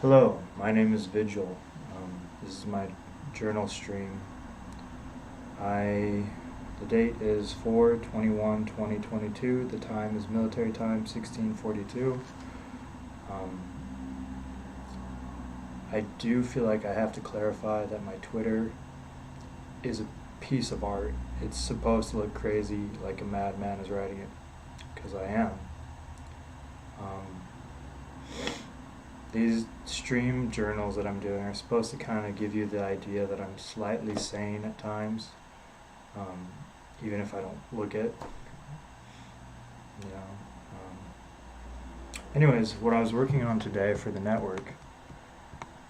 Hello, my name is Vigil. This is my journal stream. The date is 4/21/2022. The time is military time, 1642. Um, I do feel like I have to clarify that my Twitter is a piece of art. It's supposed to look crazy, like a madman is writing it, because I am. Um, These stream journals that I'm doing are supposed to kind of give you the idea that I'm slightly sane at times, um, even if I don't look it. You know. Anyways, what I was working on today for the network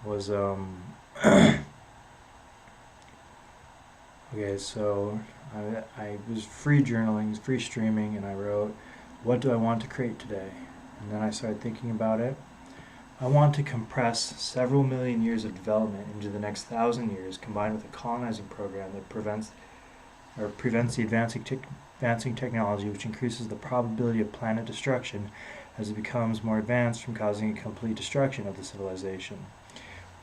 was okay. So I was free journaling, free streaming, and I wrote, "What do I want to create today?" And then I started thinking about it. I want to compress several million years of development into the next 1,000 years, combined with a colonizing program that prevents the advancing technology, which increases the probability of planet destruction as it becomes more advanced, from causing a complete destruction of the civilization.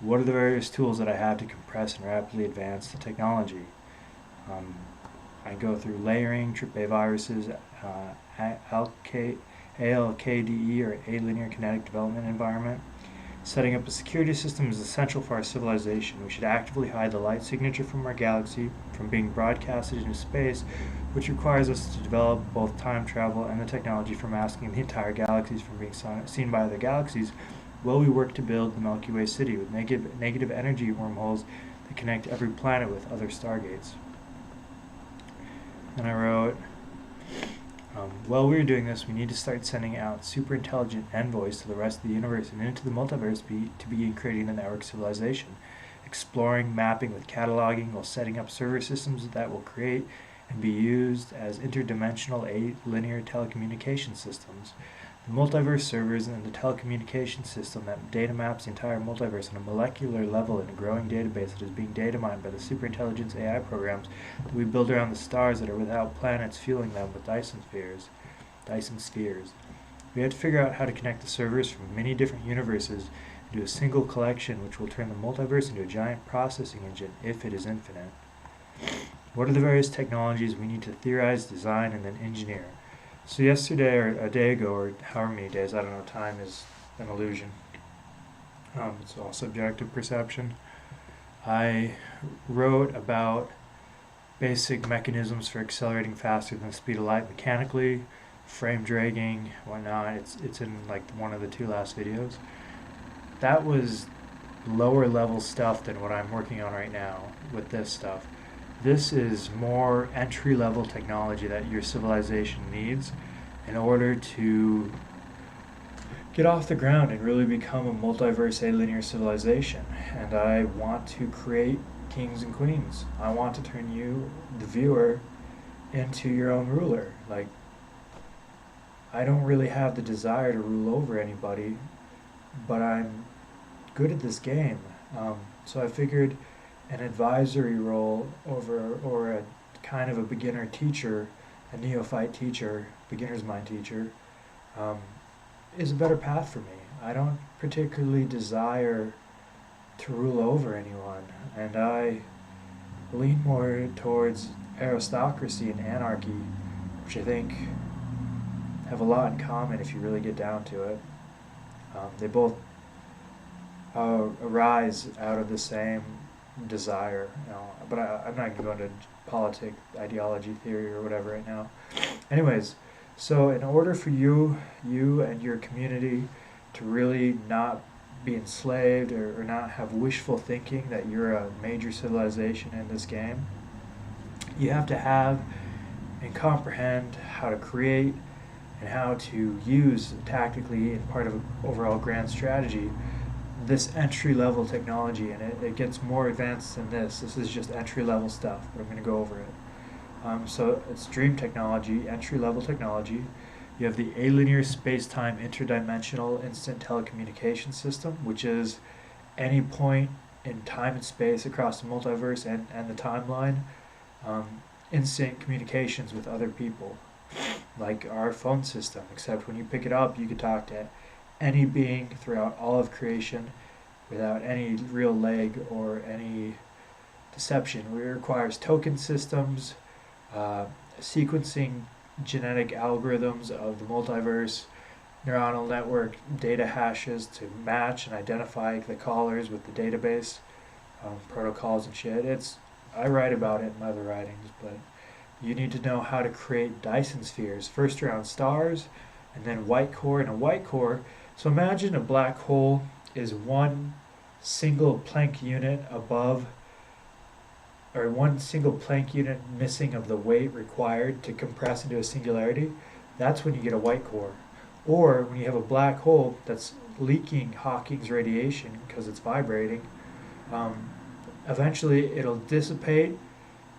What are the various tools that I have to compress and rapidly advance the technology? Um, I go through layering, TRPA viruses, ALKDE or alinear kinetic development environment. Setting up a security system is essential for our civilization. We should actively hide the light signature from our galaxy from being broadcasted into space, which requires us to develop both time travel and the technology for masking the entire galaxies from being seen by other galaxies, while we work to build the Milky Way city with negative energy wormholes that connect every planet with other stargates. And I wrote, while we're doing this, we need to start sending out super intelligent envoys to the rest of the universe and into the multiverse to begin creating the network civilization, exploring, mapping with cataloging, while setting up server systems that will create and be used as interdimensional linear telecommunication systems. The multiverse servers and the telecommunication system that data maps the entire multiverse on a molecular level in a growing database that is being data mined by the superintelligence AI programs that we build around the stars that are without planets fueling them with Dyson spheres. We have to figure out how to connect the servers from many different universes into a single collection, which will turn the multiverse into a giant processing engine if it is infinite. What are the various technologies we need to theorize, design, and then engineer? So yesterday, or a day ago, or however many days, I don't know, time is an illusion. It's all subjective perception. I wrote about basic mechanisms for accelerating faster than the speed of light mechanically, frame dragging, whatnot. It's in like one of the two last videos. That was lower level stuff than what I'm working on right now with this stuff. This is more entry level technology that your civilization needs in order to get off the ground and really become a multiverse alinear civilization. And I want to create kings and queens. I want to turn you, the viewer, into your own ruler. Like, I don't really have the desire to rule over anybody, but I'm good at this game. So I figured an advisory role or a kind of a beginner teacher, a neophyte teacher, beginner's mind teacher, is a better path for me. I don't particularly desire to rule over anyone, and I lean more towards aristocracy and anarchy, which I think have a lot in common if you really get down to it. They both arise out of the same desire, but I'm not going to go into politics, ideology, theory, or whatever right now. Anyways, so in order for you and your community to really not be enslaved or not have wishful thinking that you're a major civilization in this game, you have to have and comprehend how to create and how to use tactically in part of an overall grand strategy this entry-level technology, and it gets more advanced than this. This is just entry-level stuff, but I'm going to go over it. So it's dream technology, entry-level technology. You have the alinear space-time interdimensional instant telecommunication system, which is any point in time and space across the multiverse and the timeline, instant communications with other people, like our phone system, except when you pick it up, you can talk to any being throughout all of creation without any real leg or any deception. It requires token systems, sequencing genetic algorithms of the multiverse, neuronal network data hashes to match and identify the callers with the database, protocols and shit. I write about it in my other writings, but you need to know how to create Dyson spheres, first around stars, and then white core. And a white core, so imagine a black hole is one single Planck unit above, or one single Planck unit missing of the weight required to compress into a singularity. That's when you get a white core. Or when you have a black hole that's leaking Hawking's radiation because it's vibrating, eventually it'll dissipate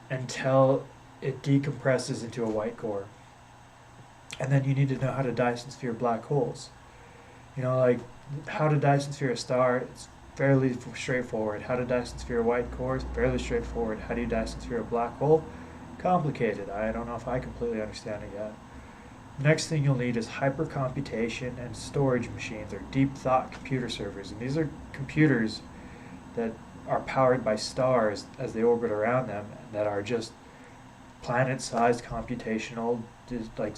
until it decompresses into a white core. And then you need to know how to Dyson sphere black holes. Like how to Dyson sphere a star, it's fairly straightforward. How to Dyson sphere a white core is fairly straightforward. How do you Dyson sphere a black hole? Complicated. I don't know if I completely understand it yet. Next thing you'll need is hypercomputation and storage machines, or deep thought computer servers. And these are computers that are powered by stars as they orbit around them, that are just planet-sized computational like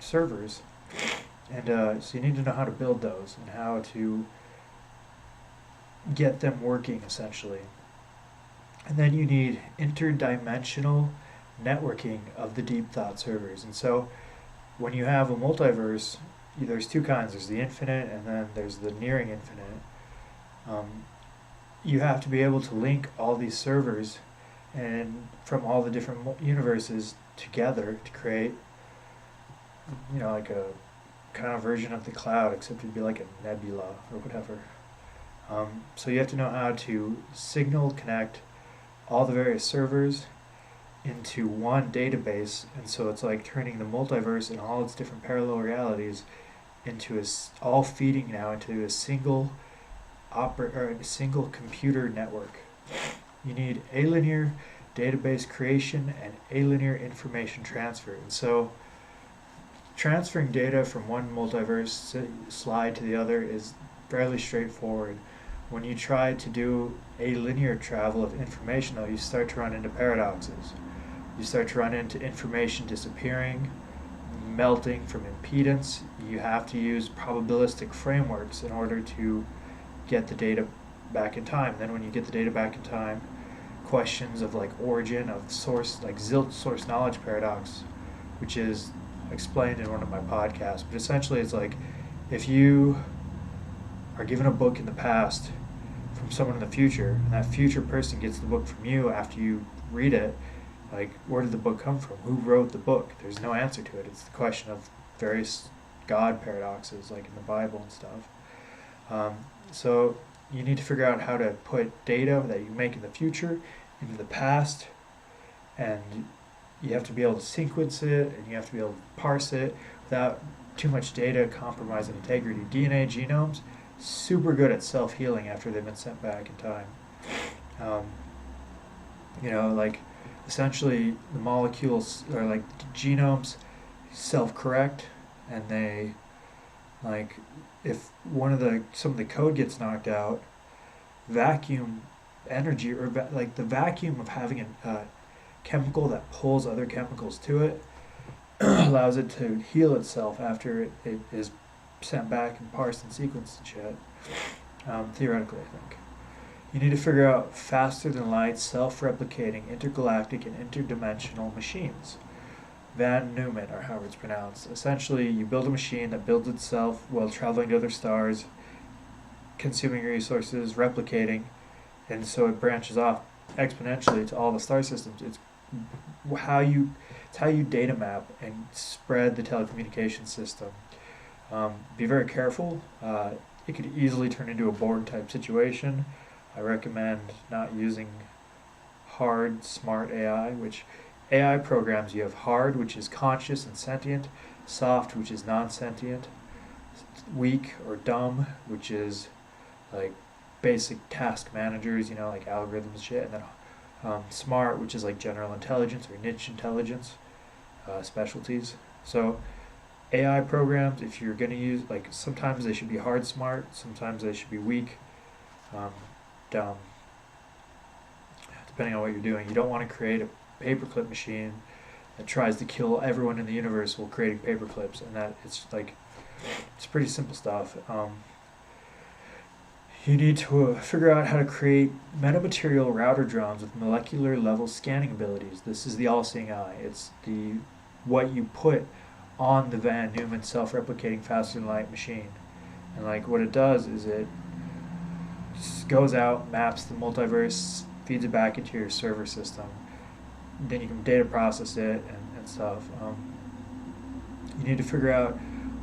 servers. And so you need to know how to build those and how to get them working, essentially. And then you need interdimensional networking of the deep thought servers. And so when you have a multiverse, there's two kinds. There's the infinite, and then there's the nearing infinite. You have to be able to link all these servers and from all the different universes together to create, like a kind of version of the cloud, except it'd be like a nebula or whatever. So you have to know how to signal connect all the various servers into one database, and so it's like turning the multiverse and all its different parallel realities into all feeding now into a single computer network. You need alinear database creation and alinear information transfer. And so transferring data from one multiverse slide to the other is fairly straightforward. When you try to do alinear travel of information, though, you start to run into paradoxes. You start to run into information disappearing, melting from impedance. You have to use probabilistic frameworks in order to get the data back in time. And then when you get the data back in time, questions of like origin of source, like Zilch source knowledge paradox, which is explained in one of my podcasts. But essentially it's like, if you are given a book in the past from someone in the future, and that future person gets the book from you after you read it, like, where did the book come from? Who wrote the book? There's no answer to it. It's the question of various God paradoxes, like in the Bible and stuff. So you need to figure out how to put data that you make in the future into the past, and you have to be able to sequence it, and you have to be able to parse it without too much data compromising integrity. DNA genomes, super good at self-healing after they've been sent back in time. Like, essentially the molecules, or like the genomes, self-correct, and they, like, if some of the code gets knocked out, vacuum energy, or like the vacuum of having a chemical that pulls other chemicals to it allows it to heal itself after it is sent back and parsed and sequenced and shit. Theoretically, I think. You need to figure out faster than light, self-replicating, intergalactic, and interdimensional machines. Van Neumann, or however it's pronounced. Essentially, you build a machine that builds itself while traveling to other stars, consuming resources, replicating, and so it branches off exponentially to all the star systems. It's how you data map and spread the telecommunications system. Be very careful. It could easily turn into a Borg type situation. I recommend not using hard, smart AI, which AI programs, you have hard, which is conscious and sentient, soft, which is non-sentient, weak or dumb, which is like basic task managers, like algorithms shit, and then smart, which is like general intelligence or niche intelligence, specialties. So AI programs, if you're going to use, like, sometimes they should be hard smart, sometimes they should be weak, dumb, depending on what you're doing. You don't want to create a paperclip machine that tries to kill everyone in the universe while creating paperclips, and that it's pretty simple stuff. You need to figure out how to create metamaterial router drones with molecular level scanning abilities. This is the all-seeing eye. It's the what you put on the Van Neumann self-replicating faster than light machine, and like what it does is it just goes out, maps the multiverse, feeds it back into your server system. Then you can data process it and stuff. You need to figure out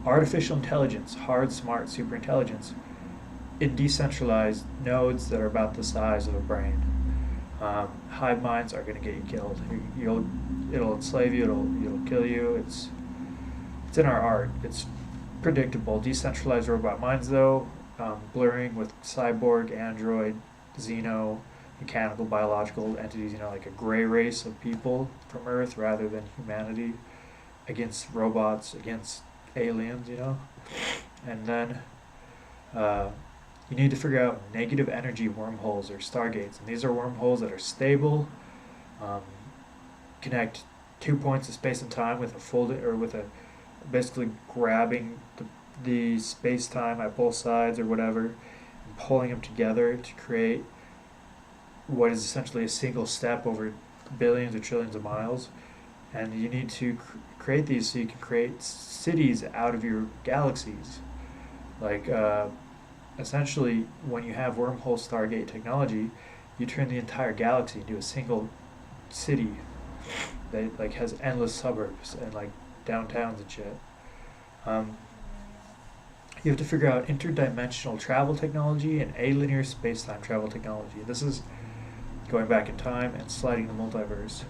artificial intelligence, hard, smart, super intelligence, in decentralized nodes that are about the size of a brain. Hive minds are going to get you killed. It'll enslave you. It'll kill you. It's in our art. It's predictable. Decentralized robot minds, though, blurring with cyborg, android, xeno, mechanical, biological entities. Like a gray race of people from Earth rather than humanity against robots, against aliens. And then you need to figure out negative energy wormholes or stargates, and these are wormholes that are stable, connect 2 points of space and time with basically grabbing the space time at both sides or whatever, and pulling them together to create what is essentially a single step over billions or trillions of miles. And you need to create these so you can create cities out of your galaxies. Like, essentially, when you have wormhole stargate technology, you turn the entire galaxy into a single city that like has endless suburbs and like downtowns and shit. You have to figure out interdimensional travel technology and alinear space-time travel technology. This is going back in time and sliding the multiverse.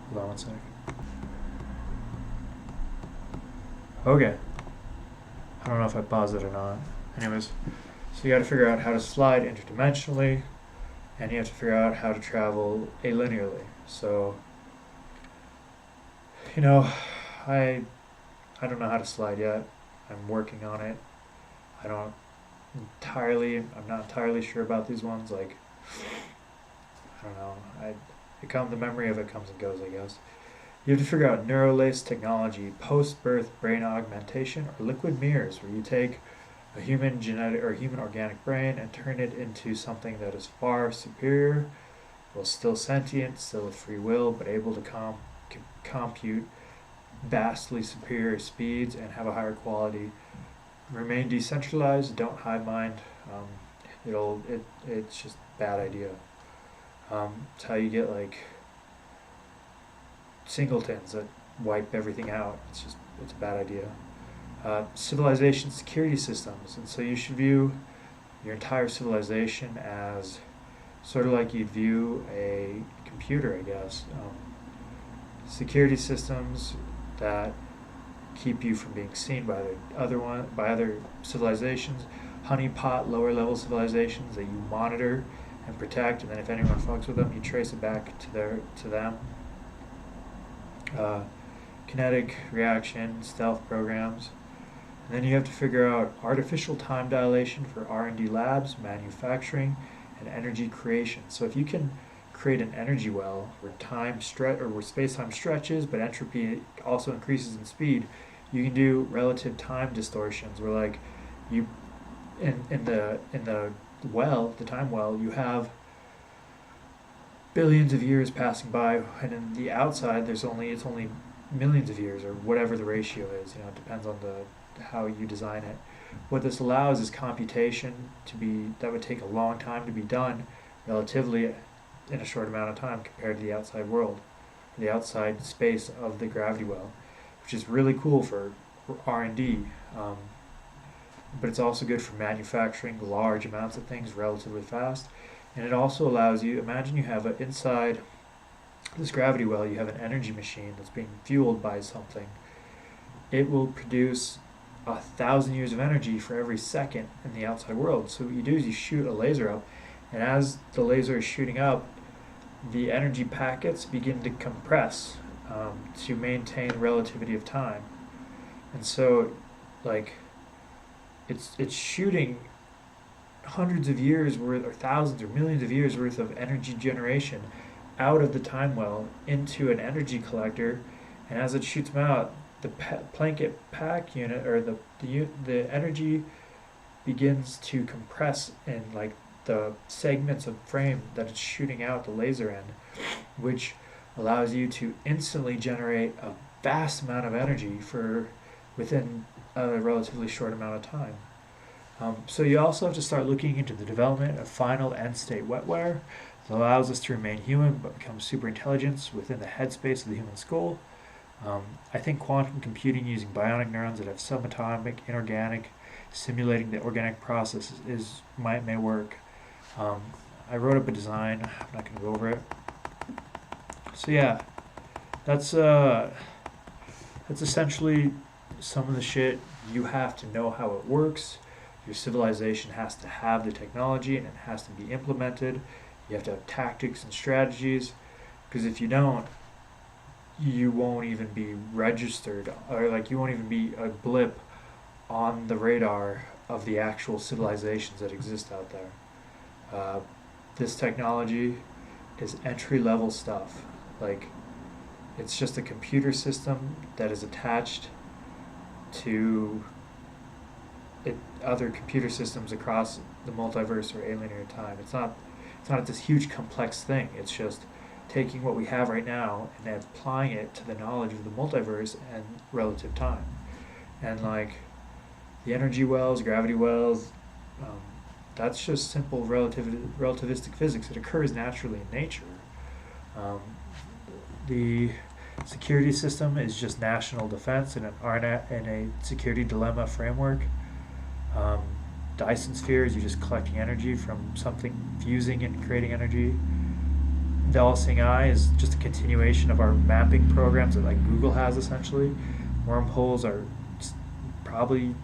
Hold on one sec. Okay. I don't know if I paused it or not. Anyways, so you got to figure out how to slide interdimensionally, and you have to figure out how to travel alinearly. So, I don't know how to slide yet. I'm working on it. I'm not entirely sure about these ones. Like, I don't know. The memory of it comes and goes, I guess. You have to figure out neurolace technology, post-birth brain augmentation, or liquid mirrors, where you take a human genetic or human organic brain and turn it into something that is far superior, while still sentient, still with free will, but able to compute vastly superior speeds and have a higher quality. Remain decentralized. Don't hive mind. It's just a bad idea. It's how you get like singletons that wipe everything out. It's a bad idea. Civilization security systems, and so you should view your entire civilization as sort of like you'd view a computer, I guess. Security systems that keep you from being seen by other civilizations. Honeypot, lower level civilizations that you monitor and protect, and then if anyone fucks with them, you trace it back to them. Kinetic reaction, stealth programs. And then you have to figure out artificial time dilation for R&D labs, manufacturing, and energy creation. So if you can create an energy well where where space-time stretches, but entropy also increases in speed, you can do relative time distortions where like you in the time well, you have billions of years passing by, and in the outside it's only millions of years or whatever the ratio is. It depends on how you design it. What this allows is computation that would take a long time to be done relatively in a short amount of time compared to the outside world, the outside space of the gravity well, which is really cool for R&D. But it's also good for manufacturing large amounts of things relatively fast. And it also allows you, imagine you have inside this gravity well, you have an energy machine that's being fueled by something. It will produce 1,000 years of energy for every second in the outside world. So what you do is you shoot a laser up, and as the laser is shooting up, the energy packets begin to compress to maintain relativity of time. And so, like, it's shooting hundreds of years worth, or thousands or millions of years worth of energy generation out of the time well into an energy collector, and as it shoots them out, the blanket pack unit, or the energy begins to compress in like the segments of frame that it's shooting out the laser in, which allows you to instantly generate a vast amount of energy for within a relatively short amount of time. So you also have to start looking into the development of final end-state wetware that allows us to remain human but become super intelligence within the headspace of the human skull. I think quantum computing using bionic neurons that have subatomic, inorganic, simulating the organic process may work. I wrote up a design. I'm not going to go over it. So yeah, that's essentially some of the shit. You have to know how it works. Your civilization has to have the technology, and it has to be implemented. You have to have tactics and strategies, because if you don't, you won't even be registered, or like you won't even be a blip on the radar of the actual civilizations that exist out there. This technology is entry level stuff. Like, it's just a computer system that is attached to other computer systems across the multiverse or alien time. It's not this huge complex thing. It's just taking what we have right now and then applying it to the knowledge of the multiverse and relative time. And like the energy wells, gravity wells, that's just simple relativistic physics. It occurs naturally in nature. The security system is just national defense in a security dilemma framework. Dyson spheres, you're just collecting energy from something, fusing and creating energy. The all-seeing eye is just a continuation of our mapping programs that like Google has essentially. Wormholes are probably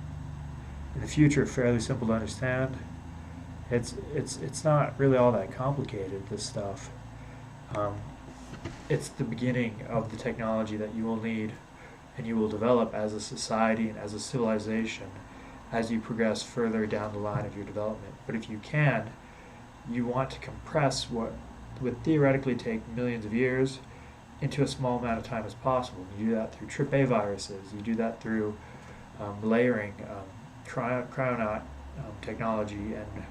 in the future fairly simple to understand. It's not really all that complicated, this stuff. It's the beginning of the technology that you will need and you will develop as a society and as a civilization as you progress further down the line of your development. But if you can, you want to compress what would theoretically take millions of years into a small amount of time as possible. You do that through TRIP-A viruses. You do that through layering, cryonaut technology, and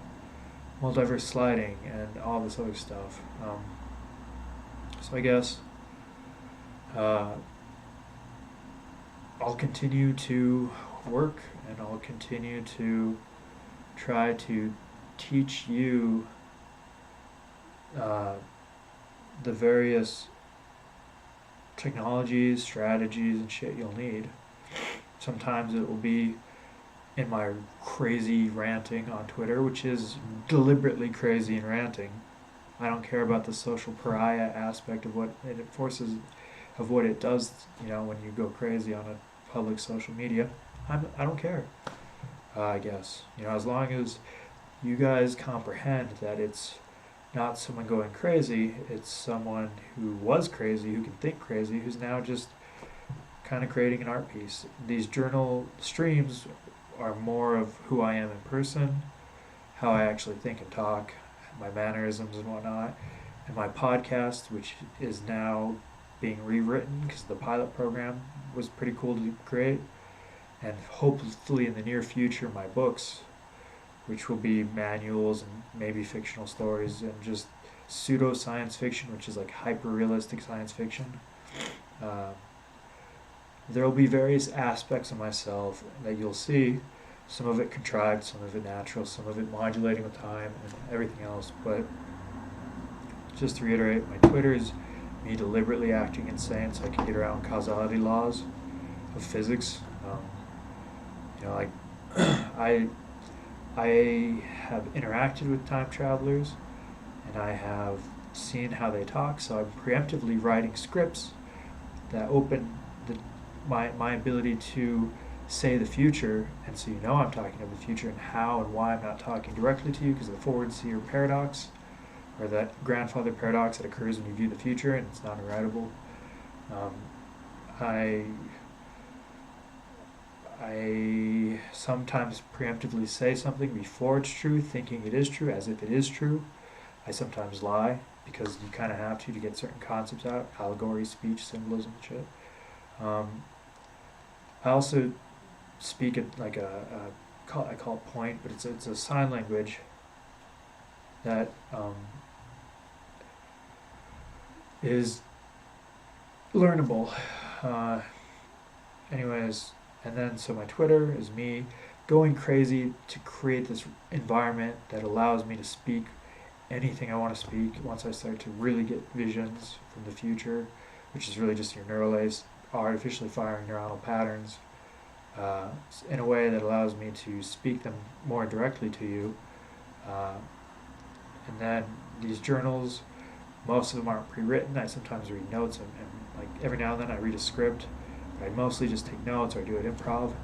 multiverse sliding, and all this other stuff. So I guess I'll continue to work, and I'll continue to try to teach you the various technologies, strategies, and shit you'll need. Sometimes it will be in my crazy ranting on Twitter, which is deliberately crazy and ranting. I don't care about the social pariah aspect of what it forces, of what it does, when you go crazy on a public social media. I don't care, I guess. As long as you guys comprehend that it's not someone going crazy, it's someone who was crazy, who can think crazy, who's now just kind of creating an art piece. These journal streams are more of who I am in person, how I actually think and talk, my mannerisms and whatnot, and my podcast, which is now being rewritten because the pilot program was pretty cool to create, and hopefully in the near future my books, which will be manuals and maybe fictional stories and just pseudo science fiction, which is like hyper realistic science fiction. There will be various aspects of myself that you'll see, some of it contrived, some of it natural, some of it modulating with time, and everything else. But just to reiterate, my Twitter is me deliberately acting insane so I can get around causality laws of physics. Like I have interacted with time travelers, and I have seen how they talk, so I'm preemptively writing scripts that open my ability to say the future, and so I'm talking of the future and how and why I'm not talking directly to you because of the forward seer paradox, or that grandfather paradox that occurs when you view the future and it's not I sometimes preemptively say something before it's true, thinking it is true, as if it is true. I sometimes lie because you kind of have to get certain concepts out, allegory, speech, symbolism, and shit. Um, I also speak at like I call it point, but it's a sign language that is learnable. Uh, anyways, and then so my Twitter is me going crazy to create this environment that allows me to speak anything I want to speak once I start to really get visions from the future, which is really just your neural lace artificially firing neuronal patterns in a way that allows me to speak them more directly to you. Uh, and then these journals, most of them aren't pre-written. I sometimes read notes and like every now and then I read a script. But I mostly just take notes or I do it improv.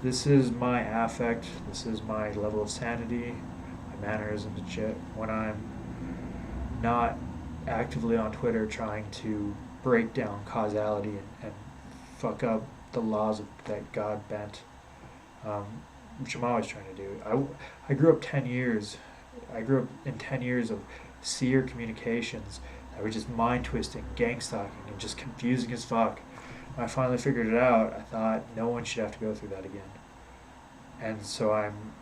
This is my affect. This is my level of sanity, my mannerisms and shit. When I'm not actively on Twitter trying to break down causality and fuck up the laws that God bent, um, which I'm always trying to do. I grew up 10 years. I grew up in 10 years of seer communications that were just mind twisting, gang stalking, and just confusing as fuck. When I finally figured it out, I thought no one should have to go through that again. And so I'm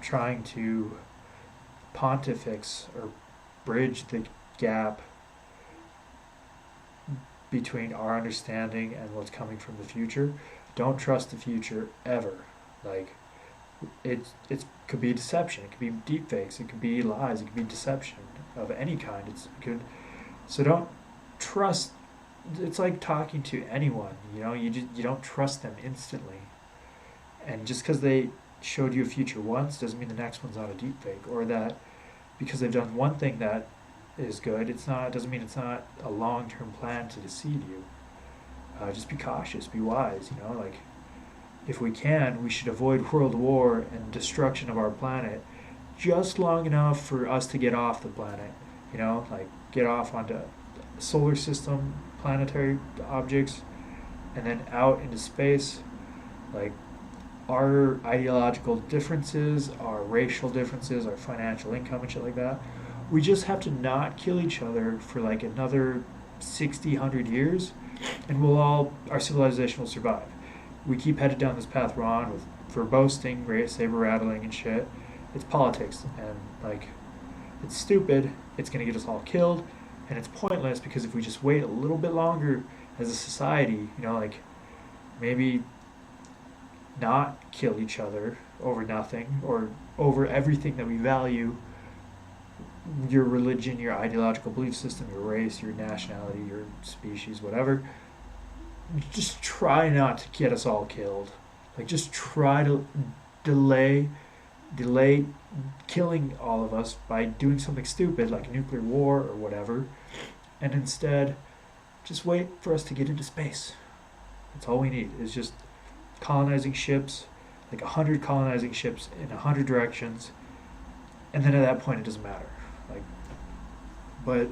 trying to pontifex or bridge the gap between our understanding and what's coming from the future. Don't trust the future ever. Like it could be deception, it could be deep fakes, it could be lies, it could be deception of any kind. It's good. So don't trust. It's like talking to anyone, you don't trust them instantly. And just because they showed you a future once doesn't mean the next one's not a deep fake, or that because they've done one thing that is good, doesn't mean it's not a long-term plan to deceive you. Just be cautious, be wise, like if we can, we should avoid world war and destruction of our planet just long enough for us to get off the planet, like get off onto solar system planetary objects and then out into space. Like our ideological differences, our racial differences, our financial income and shit like that, we just have to not kill each other for like another 60, 100 years and our civilization will survive. We keep headed down this path we're on for boasting, saber rattling and shit. It's politics and like it's stupid. It's gonna get us all killed, and it's pointless because if we just wait a little bit longer as a society, like maybe not kill each other over nothing or over everything that we value, your religion, your ideological belief system, your race, your nationality, your species, whatever. Just try not to get us all killed. Like just try to delay killing all of us by doing something stupid like a nuclear war or whatever, and instead just wait for us to get into space. That's all we need is just colonizing ships, like 100 colonizing ships in 100 directions, and then at that point it doesn't matter. Like, but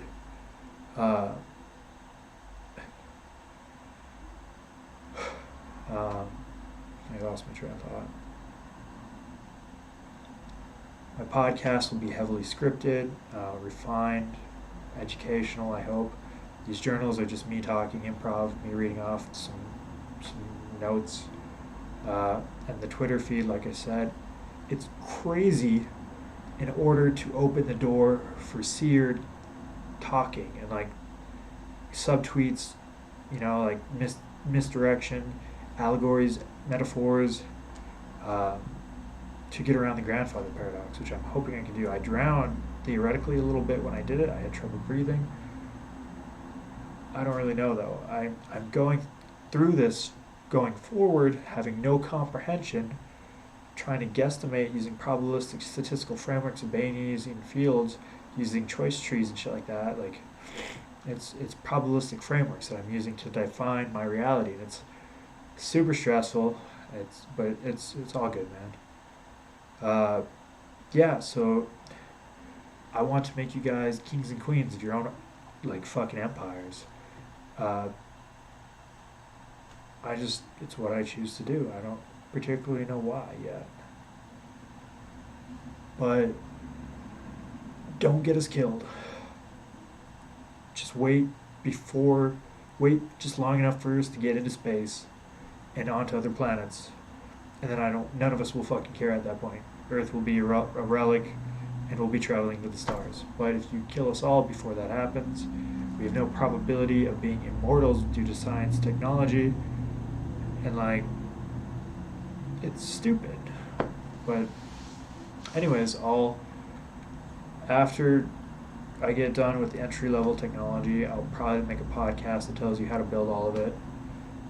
I lost my train of thought. My podcast will be heavily scripted, refined, educational, I hope. These journals are just me talking, improv, me reading off some notes. And the Twitter feed, like I said, it's crazy in order to open the door for seared talking and like subtweets, like misdirection, allegories, metaphors, to get around the grandfather paradox, which I'm hoping I can do. I drowned theoretically a little bit when I did it. I had trouble breathing. I don't really know though. I'm going through this, going forward, having no comprehension, trying to guesstimate using probabilistic statistical frameworks of Bayesian fields, using choice trees and shit like that. Like it's probabilistic frameworks that I'm using to define my reality, and it's super stressful. But it's all good, man. Yeah, so I want to make you guys kings and queens of your own like fucking empires. it's what I choose to do. I don't particularly know why yet. But don't get us killed. Just wait just long enough for us to get into space and onto other planets. And then none of us will fucking care at that point. Earth will be a relic and we'll be traveling to the stars. But if you kill us all before that happens, we have no probability of being immortals due to science, technology, and like, it's stupid. But anyways, after I get done with the entry level technology, I'll probably make a podcast that tells you how to build all of it.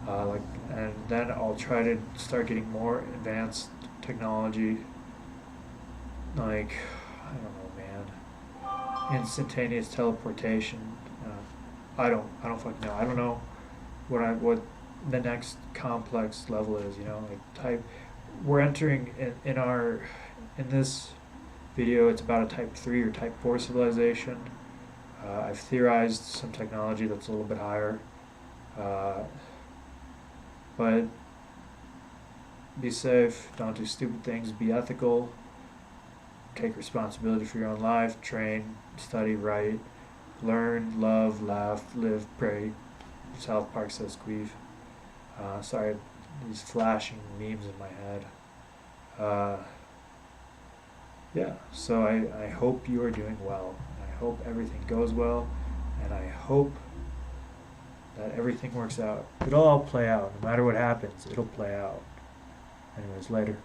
And then I'll try to start getting more advanced technology, like, I don't know, man, instantaneous teleportation. I don't fucking know. I don't know what the next complex level is. We're entering in this video. It's about a type 3 or type 4 civilization. I've theorized some technology that's a little bit higher. But be safe, don't do stupid things, be ethical, take responsibility for your own life, train, study, write, learn, love, laugh, live, pray. South Park says queef. Sorry, these flashing memes in my head. Yeah, so I hope you are doing well. I hope everything goes well, and I hope that everything works out. It'll all play out. No matter what happens, it'll play out. Anyways, later.